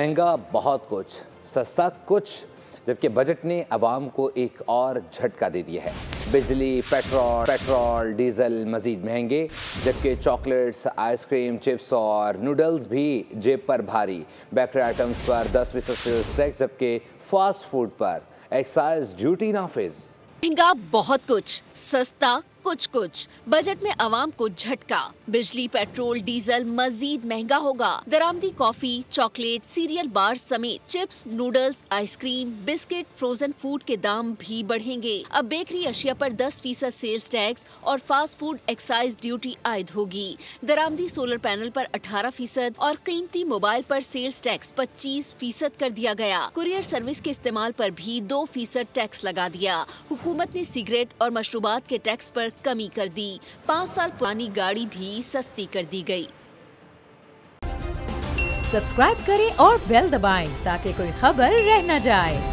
महंगा बहुत कुछ, सस्ता कुछ, जबकि बजट ने अवाम को एक और झटका दे दिया है। बिजली, पेट्रोल, डीजल मजीद महंगे, जबकि चॉकलेट्स, आइसक्रीम, चिप्स और नूडल्स भी जेब पर भारी। बेकरी आइटम्स पर 10% टैक्स, जबकि फास्ट फूड पर एक्साइज ड्यूटी नाफिज। महंगा बहुत कुछ, सस्ता कुछ कुछ, बजट में आवाम को झटका। बिजली, पेट्रोल, डीजल मजीद महंगा होगा। दरामदी कॉफी, चॉकलेट, सीरियल बार समेत chips, noodles, ice cream, biscuit, frozen food के दाम भी बढ़ेंगे। अब बेकरी अशिया पर 10% सेल्स टैक्स और फास्ट फूड एक्साइज ड्यूटी आयद होगी। दरामदी सोलर पैनल पर 18% और कीमती मोबाइल पर सेल्स टैक्स 25% कर दिया गया। कुरियर सर्विस के इस्तेमाल पर भी 2% टैक्स लगा दिया। हुकूमत ने सिगरेट और मशरूबात के टैक्स पर कमी कर दी। 5 साल पुरानी गाड़ी भी सस्ती कर दी गई। सब्सक्राइब करें और बेल दबाएं ताकि कोई खबर रह न जाए।